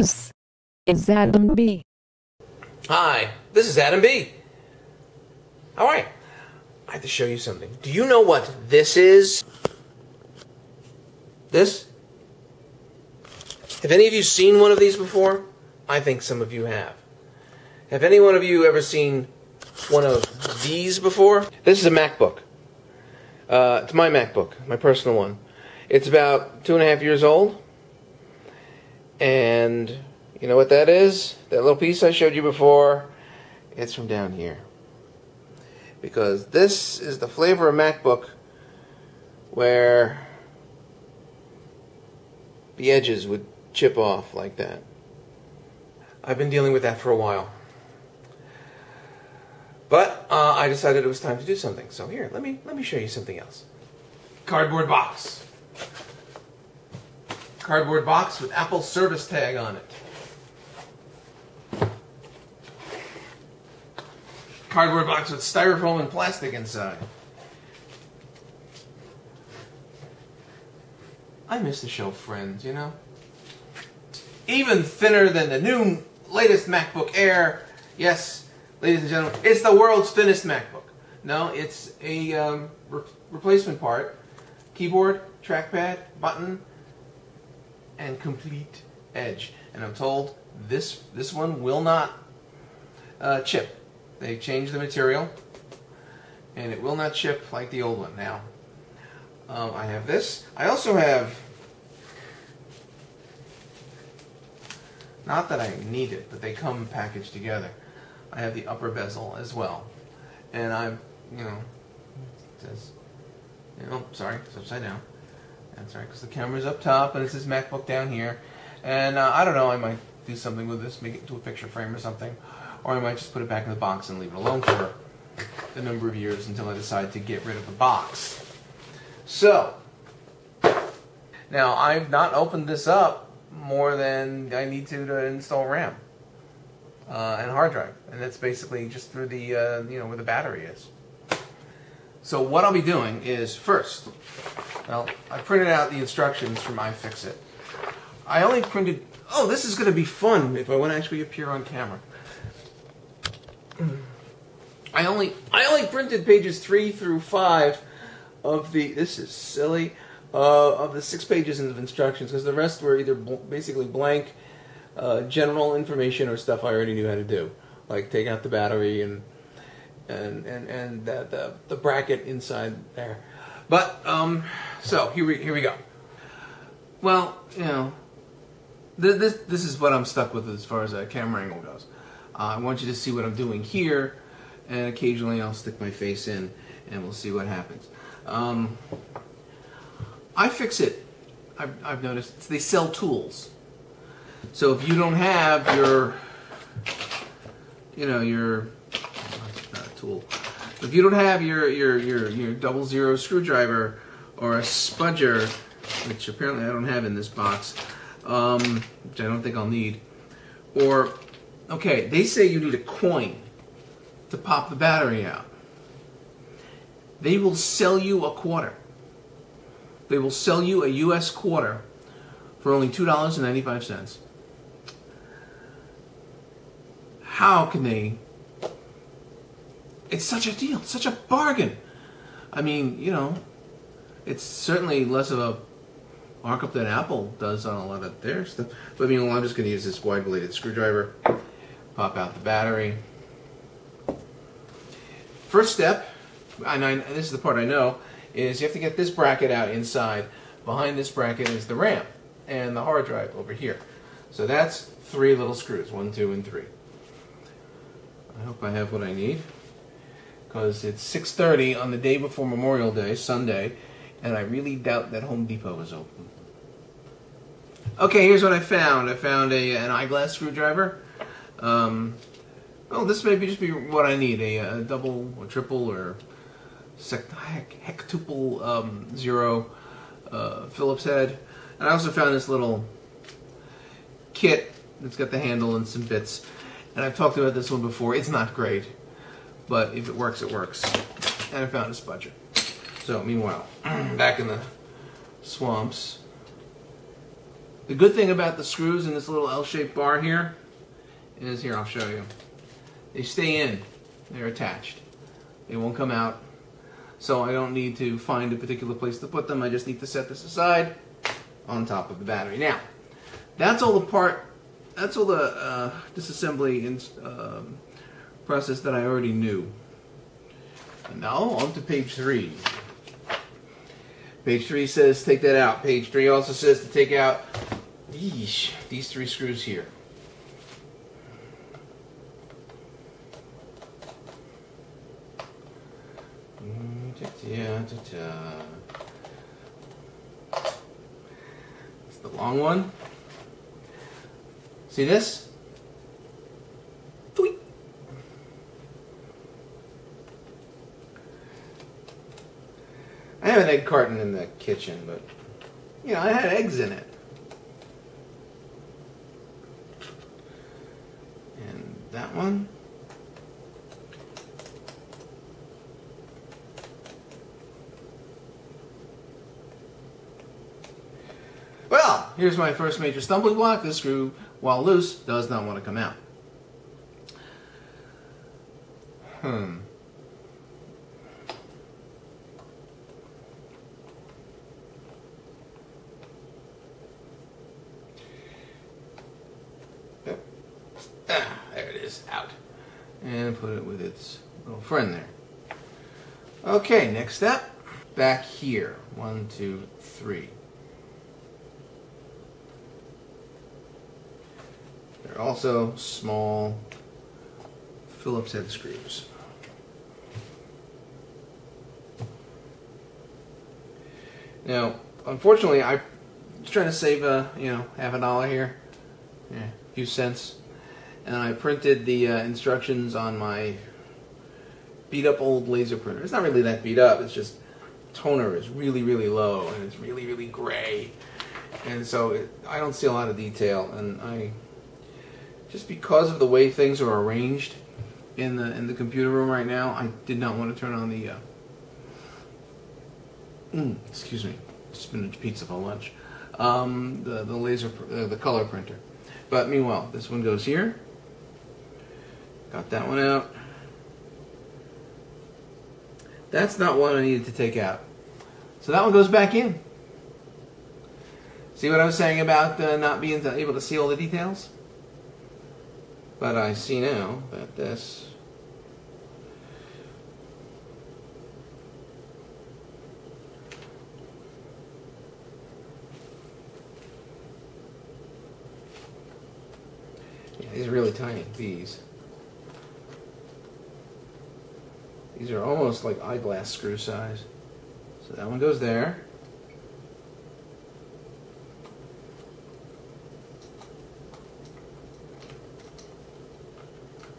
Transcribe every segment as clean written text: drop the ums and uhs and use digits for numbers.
This is Adam B. Hi, this is Adam B. How are you? I have to show you something. Do you know what this is? This? Have any of you seen one of these before? I think some of you have. Have any one of you ever seen one of these before? This is a MacBook. It's my MacBook, my personal one. It's about 2.5 years old. And you know what that is? That little piece I showed you before, it's from down here. Because this is the flavor of MacBook where the edges would chip off like that. I've been dealing with that for a while. But I decided it was time to do something. So here, let me show you something else. Cardboard box. Cardboard box with Apple service tag on it. Cardboard box with styrofoam and plastic inside. I miss the show Friends, you know? Even thinner than the new latest MacBook Air. Yes, ladies and gentlemen, it's the world's thinnest MacBook. No, it's a replacement part. Keyboard, trackpad, button, and complete edge. And I'm told this one will not chip. They changed the material, and it will not chip like the old one. Now, I have this. I also have, not that I need it, but they come packaged together. I have the upper bezel as well. And I'm, it says, sorry, it's upside down. That's right, because the camera's up top, and it says MacBook down here. And I don't know, I might do something with this, make it into a picture frame or something. Or I might just put it back in the box and leave it alone for a number of years until I decide to get rid of the box. So, now I've not opened this up more than I need to install RAM and hard drive. And that's basically just through the, where the battery is. So what I'll be doing is, first, well, I printed out the instructions from iFixit. I only printed, this is going to be fun if I want to actually appear on camera. I only printed pages 3 through 5 of the, this is silly, of the 6 pages of instructions, because the rest were either basically blank general information or stuff I already knew how to do, like take out the battery and the bracket inside there. But so here we go. Well, this is what I'm stuck with as far as a camera angle goes. I want you to see what I'm doing here, and occasionally I'll stick my face in, and we'll see what happens. iFixit, I've noticed, they sell tools. So if you don't have your tool, if you don't have your 00 screwdriver or a spudger, which apparently I don't have in this box, which I don't think I'll need, or okay, they say you need a coin to pop the battery out. They will sell you a quarter. They will sell you a US quarter for only $2.95. How can they? It's such a deal, such a bargain. I mean, it's certainly less of a markup than Apple does on a lot of their stuff. But I'm just going to use this wide-bladed screwdriver. Pop out the battery. First step, and this is the part I know, is you have to get this bracket out inside. Behind this bracket is the RAM and the hard drive over here. So that's 3 little screws, 1, 2, and 3. I hope I have what I need, because it's 6:30 on the day before Memorial Day, Sunday, and I really doubt that Home Depot is open. Okay, here's what I found. I found an eyeglass screwdriver. This may just be what I need, a double or triple or hectuple 0 Phillips head. And I also found this little kit that's got the handle and some bits. And I've talked about this one before. It's not great, but if it works, it works. And I found a spudger. So meanwhile, back in the swamps, The good thing about the screws in this little L-shaped bar here is, here, I'll show you. They stay in. They're attached. They won't come out. So I don't need to find a particular place to put them. I just need to set this aside on top of the battery. Now, that's all the disassembly and process that I already knew. And now on to page 3. Page 3 says take that out. Page 3 also says to take out these 3 screws here. It's the long one. See this? Tweet. I have an egg carton in the kitchen, but you know, I had eggs in it. And that one. Well, here's my first major stumbling block. This screw, while loose, does not want to come out. There it is, out. And put it with its little friend there. Okay, next step. Back here. 1, 2, 3. They're also small Phillips head screws. Now, unfortunately, I was trying to save half a dollar here, a few cents, and I printed the instructions on my beat up old laser printer. It's not really that beat up. It's just toner is really, really low, and it's really, really gray, and so I don't see a lot of detail, and just because of the way things are arranged in the computer room right now, I did not want to turn on the excuse me, spinach pizza for lunch. The color printer. But meanwhile, this one goes here. Got that one out. That's not one I needed to take out. So that one goes back in. See what I was saying about not being able to see all the details? But I see now that this these are really tiny. These are almost like eyeglass screw size. So that one goes there.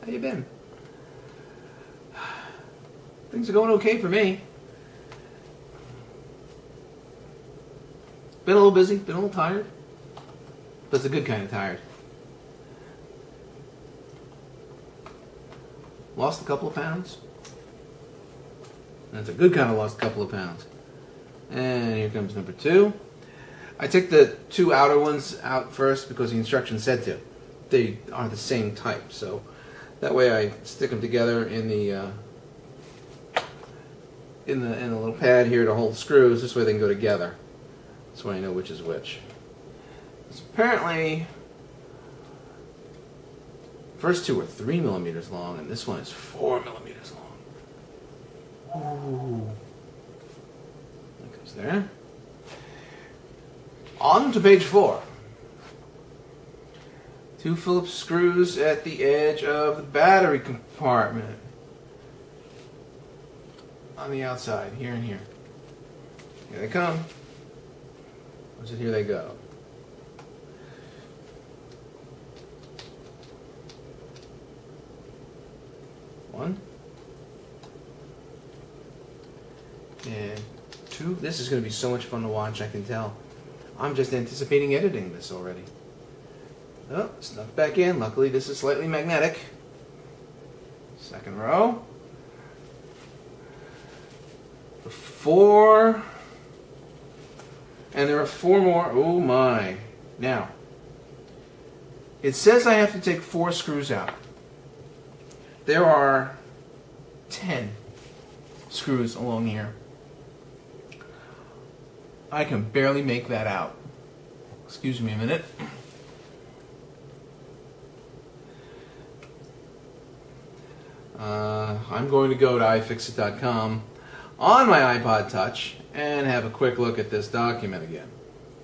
How you been? Things are going okay for me. Been a little busy, been a little tired. But it's a good kind of tired. Lost a couple of pounds. That's a good kind of lost a couple of pounds. And here comes number 2. I took the 2 outer ones out first because the instructions said to. They are the same type, so that way I stick them together in the little pad here to hold screws. This way they can go together. That's why I know which is which. So apparently, first 2 are 3 millimeters long, and this one is 4 millimeters long. Ooh. That goes there. On to page 4. 2 Phillips screws at the edge of the battery compartment. On the outside, here and here. Here they come. I said, here they go. One. And 2. This is going to be so much fun to watch, I can tell. I'm just anticipating editing this already. Oh, snuck back in. Luckily, this is slightly magnetic. Second row. 4. And there are 4 more. Oh my. Now, it says I have to take 4 screws out. There are 10 screws along here. I can barely make that out. Excuse me a minute. I'm going to go to iFixit.com on my iPod Touch and have a quick look at this document again.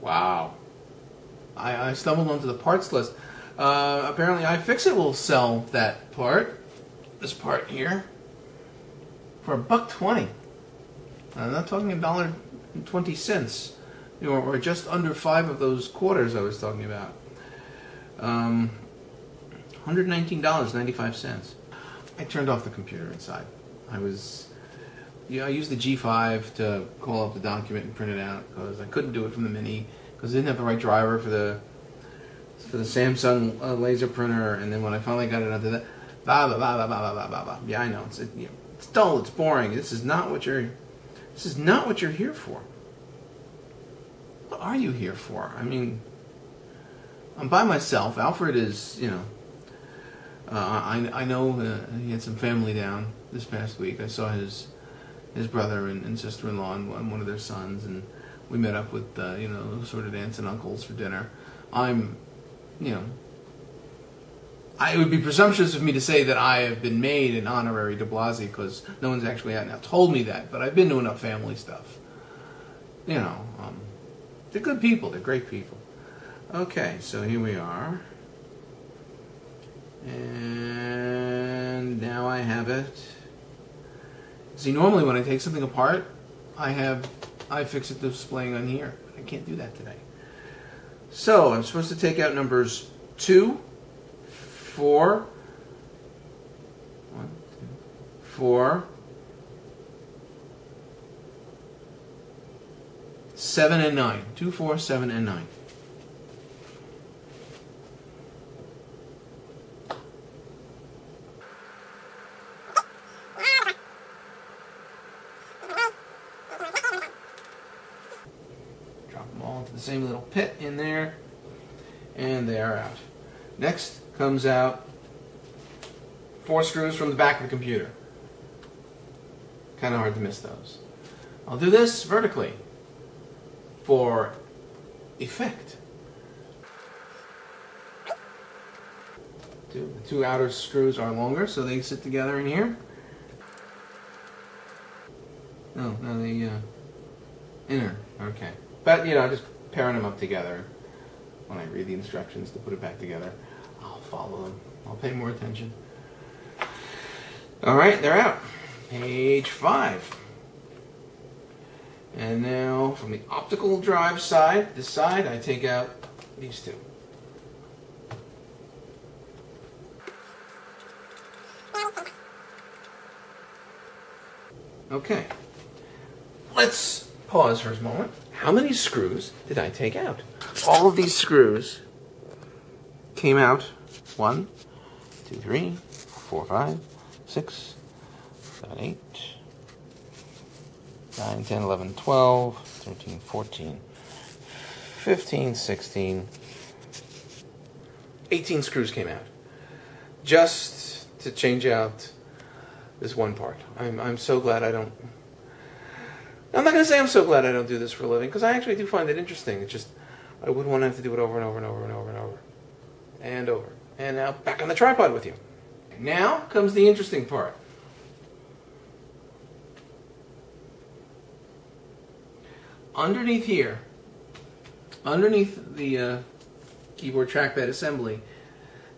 Wow. I stumbled onto the parts list. Apparently iFixit will sell that part, this part here, for $1.20. I'm not talking $1.20, or just under 5 of those quarters I was talking about. $119.95. I turned off the computer inside. I used the G5 to call up the document and print it out because I couldn't do it from the Mini because I didn't have the right driver for the Samsung laser printer. And then when I finally got it onto that, blah blah blah blah blah blah blah blah. Yeah, I know it's dull, it's boring. This is not what you're here for. What are you here for? I mean, I'm by myself. Alfred is, I know he had some family down this past week. I saw his brother and sister-in-law and one of their sons, and we met up with assorted aunts and uncles for dinner. It would be presumptuous of me to say that I have been made an honorary de Blasi because no one's actually out now told me that, but I've been to enough family stuff. They're good people. They're great people. Okay, so here we are. And now I have it. See, normally when I take something apart, I fix it displaying on here. I can't do that today. So I'm supposed to take out numbers 2, 4, 7, and 9. 2, 4, 7, and 9. The same little pit in there, and they are out. Next comes out 4 screws from the back of the computer. Kind of hard to miss those. I'll do this vertically for effect. The 2 outer screws are longer, so they sit together in here. No, the inner. Okay, but just pairing them up together. When I read the instructions to put it back together, I'll follow them. I'll pay more attention. Alright, they're out. Page 5. And now from the optical drive side, this side, I take out these 2. Okay. Let's pause for a moment. How many screws did I take out? All of these screws came out 1, 2, 3, 4, 5, 6, 7, 8, 9, 10, 11, 12, 13, 14, 15, 16, 18 screws came out. Just to change out this one part. I'm so glad I don't... I'm not going to say I'm so glad I don't do this for a living, because I actually do find it interesting. It's just, I wouldn't want to have to do it over and over and over and over and over. And over. And now, back on the tripod with you. Now comes the interesting part. Underneath here, underneath the keyboard trackpad assembly,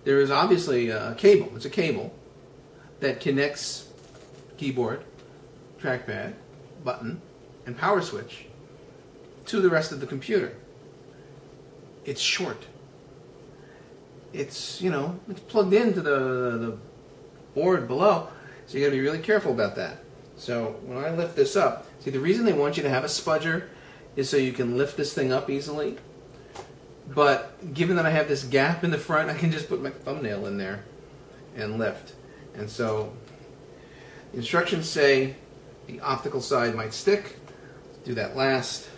there is obviously a cable. It's a cable that connects keyboard, trackpad, button, and power switch to the rest of the computer. It's short. It's, it's plugged into the board below, so you got to be really careful about that. So when I lift this up, see, the reason they want you to have a spudger is so you can lift this thing up easily. But given that I have this gap in the front, I can just put my thumbnail in there and lift. And so the instructions say the optical side might stick. Do that last.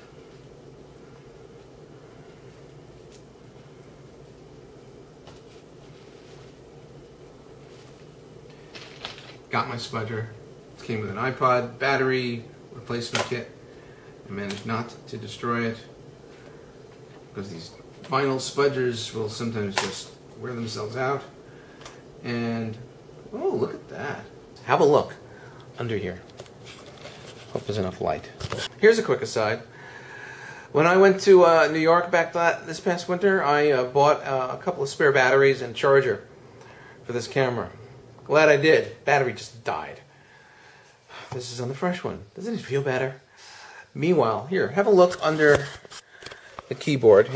got my spudger. It came with an iPod, battery, replacement kit. I managed not to destroy it because these vinyl spudgers will sometimes just wear themselves out. And, oh, look at that. Have a look under here. Hope there's enough light. Here's a quick aside. When I went to New York this past winter, I bought a couple of spare batteries and charger for this camera. Glad I did. Battery just died. This is on the fresh one. Doesn't it feel better? Meanwhile, here, have a look under the keyboard.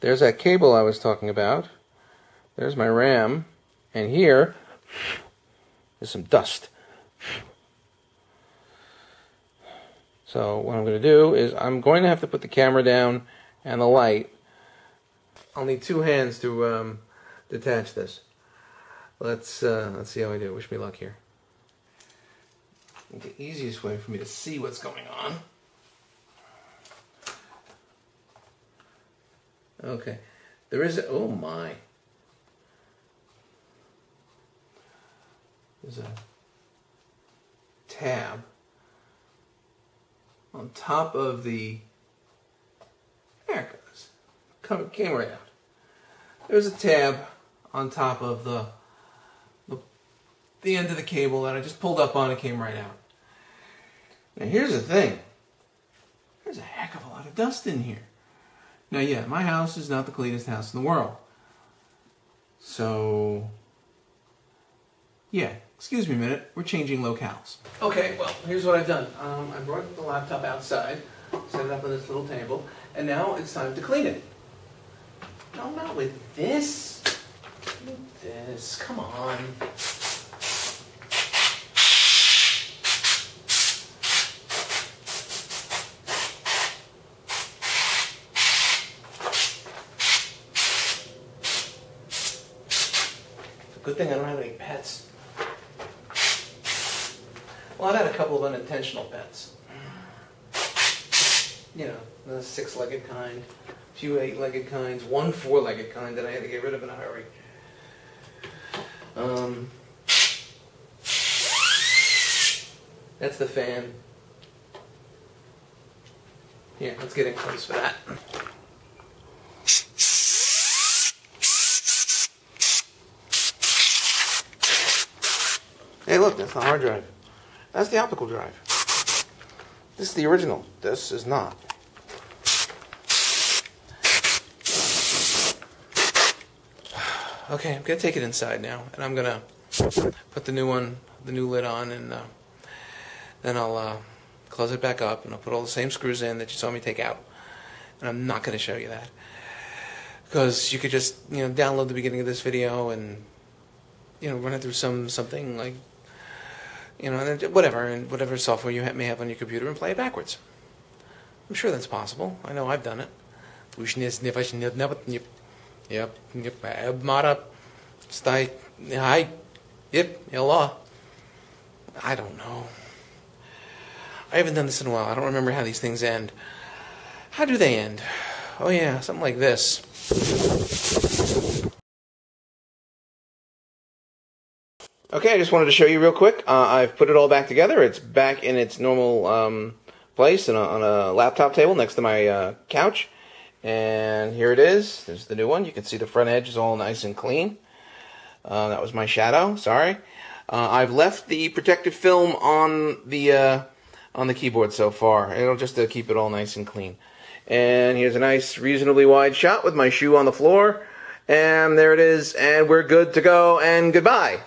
There's that cable I was talking about. There's my RAM. And here is some dust. So what I'm going to do is I'm going to have to put the camera down and the light. I'll need two hands to detach this. Let's see how I do. Wish me luck here. The easiest way for me to see what's going on. Okay, there is oh my. There's a tab on top of the, there it goes, came right out. There's a tab on top of the end of the cable that I just pulled up on. It came right out. Now here's the thing, there's a heck of a lot of dust in here. Now yeah, my house is not the cleanest house in the world. So, yeah, excuse me a minute, we're changing locales. Okay, well, here's what I've done. I brought the laptop outside, set it up on this little table, and now it's time to clean it. No, not with this. With this, come on. Good thing I don't have any pets. Well, I've had a couple of unintentional pets. You know, the six-legged kind, a few eight-legged kinds, one four-legged kind that I had to get rid of in a hurry. That's the fan. Here, let's get in close for that. Hey, look, that's the hard drive. That's the optical drive. This is the original. This is not. Okay, I'm gonna take it inside now, and I'm gonna put the new lid on, and then I'll close it back up, and I'll put all the same screws in that you saw me take out. And I'm not gonna show you that because you could just download the beginning of this video and run it through something like. Whatever software you may have on your computer and play it backwards. I'm sure that's possible. I know I've done it. I don't know. I haven't done this in a while. I don't remember how these things end. How do they end? Oh yeah, something like this. Okay, I just wanted to show you real quick. I've put it all back together. It's back in its normal place on a laptop table next to my couch. And here it is. There's the new one. You can see the front edge is all nice and clean. That was my shadow. Sorry. I've left the protective film on the keyboard so far. It'll just to keep it all nice and clean. And here's a nice, reasonably wide shot with my shoe on the floor. And there it is. And we're good to go. And goodbye.